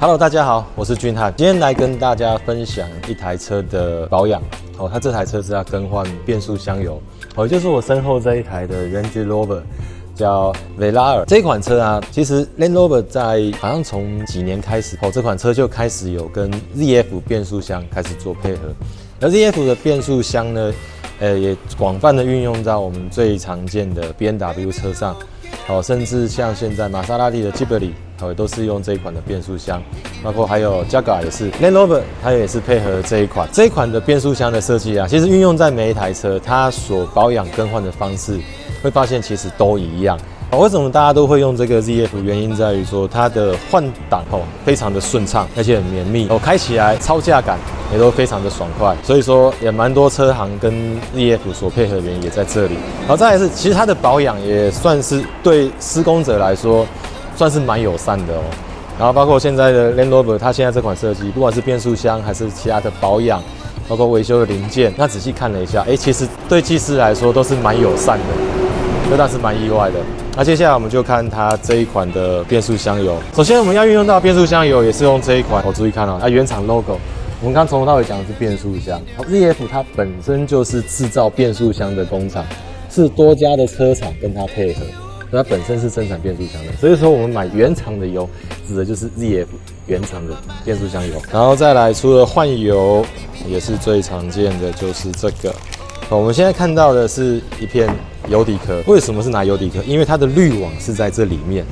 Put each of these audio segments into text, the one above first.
Hello， 大家好，我是君汉，今天来跟大家分享一台车的保养。它这台车是要更换变速箱油，就是我身后这一台的 Range Rover， 叫 Velar。这款车啊，其实 Range Rover 在好像从几年开始，这款车就开始有跟 ZF 变速箱开始做配合。而 ZF 的变速箱呢，也广泛的运用到我们最常见的 BMW 车上。甚至像现在玛莎拉蒂的 Ghibli， 也都是用这一款的变速箱，包括还有 Jaguar 也是 ，Land Rover 它也是配合这一款的变速箱的设计啊，其实运用在每一台车，它所保养更换的方式，会发现其实都一样。为什么大家都会用这个 ZF？ 原因在于说它的换挡非常的顺畅，而且很绵密，开起来操驾感也都非常的爽快，所以说也蛮多车行跟 ZF 所配合的原因也在这里。再来是，其实它的保养也算是对施工者来说算是蛮友善的哦。然后包括现在的 Land Rover， 它现在这款设计，不管是变速箱还是其他的保养，包括维修的零件，那仔细看了一下，其实对技师来说都是蛮友善的，这倒是蛮意外的。那接下来我们就看它这一款的变速箱油。首先我们要运用到变速箱油，也是用这一款。注意看哦，它原厂 logo。我们刚从头到尾讲的是变速箱。ZF 它本身就是制造变速箱的工厂，是多家的车厂跟它配合，所以它本身是生产变速箱的。所以说我们买原厂的油，指的就是 ZF 原厂的变速箱油。然后再来，除了换油，也是最常见的就是这个。我们现在看到的是一片油底壳，为什么是拿油底壳？因为它的滤网是在这里面，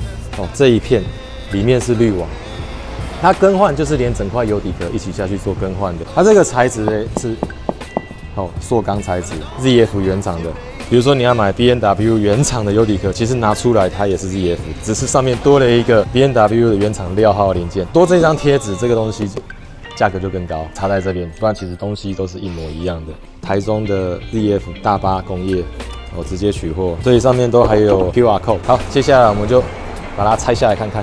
这一片里面是滤网，它更换就是连整块油底壳一起下去做更换的。它这个材质呢是塑钢材质 ，ZF 原厂的。比如说你要买 BMW 原厂的油底壳，其实拿出来它也是 ZF， 只是上面多了一个 BMW 的原厂料号零件，多这张贴纸，这个东西价格就更高，插在这边，不然其实东西都是一模一样的。台中的 ZF 大巴工业，直接取货，所以上面都还有 QR code。好，接下来我们就把它拆下来看看。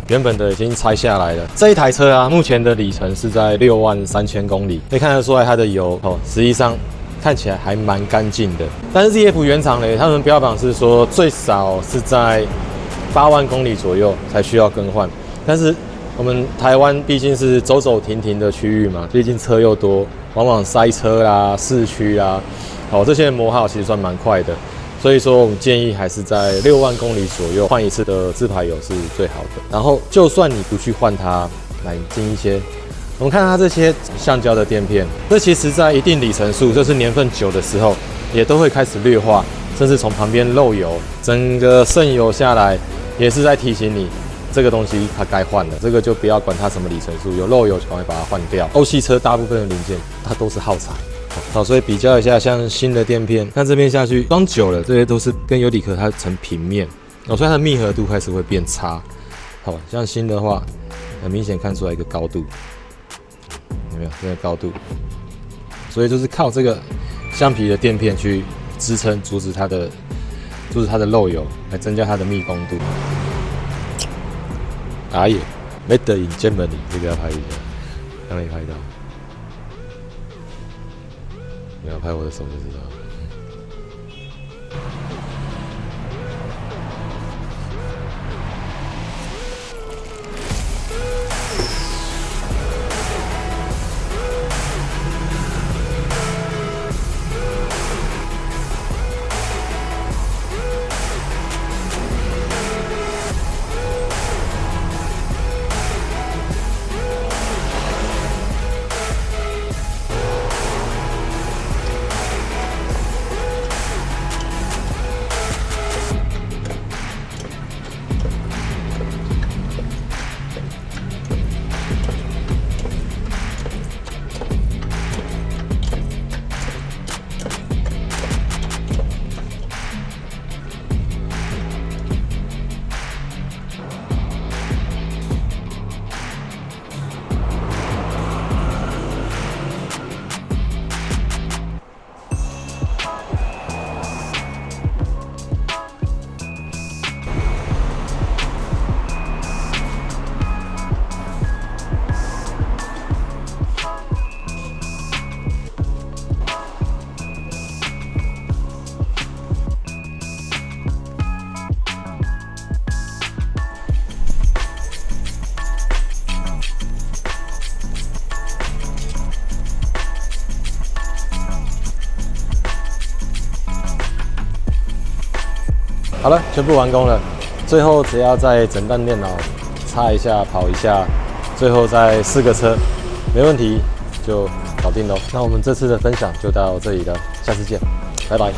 原本的已经拆下来了。这一台车啊，目前的里程是在63000公里，可以看得出来它的油实际上看起来还蛮干净的。但是 ZF 原厂呢，他们标榜是说最少是在8万公里左右才需要更换。但是我们台湾毕竟是走走停停的区域嘛，毕竟车又多，往往塞车啦、市区啦，这些磨耗其实算蛮快的。所以说，我们建议还是在6万公里左右换一次的自排油是最好的。然后，就算你不去换它，买进一些，我们看它这些橡胶的垫片，这其实在一定里程数，就是年份久的时候，也都会开始劣化，甚至从旁边漏油，整个渗油下来，也是在提醒你这个东西它该换了。这个就不要管它什么里程数，有漏油就赶快把它换掉。欧系车大部分的零件它都是耗材。所以比较一下，像新的垫片，看这边下去装久了，这些都是跟油底壳它成平面，所以它的密合度开始会变差。像新的话，很明显看出来一个高度，有没有这个高度？所以就是靠这个橡皮的垫片去支撑，阻止它的漏油，来增加它的密封度。Made in Germany， 这个要拍一下，刚没拍到。你要拍我的手就知道。好了，全部完工了。最后只要在整段电脑插一下、跑一下，最后再试个车，没问题就搞定喽。那我们这次的分享就到这里了，下次见，拜拜。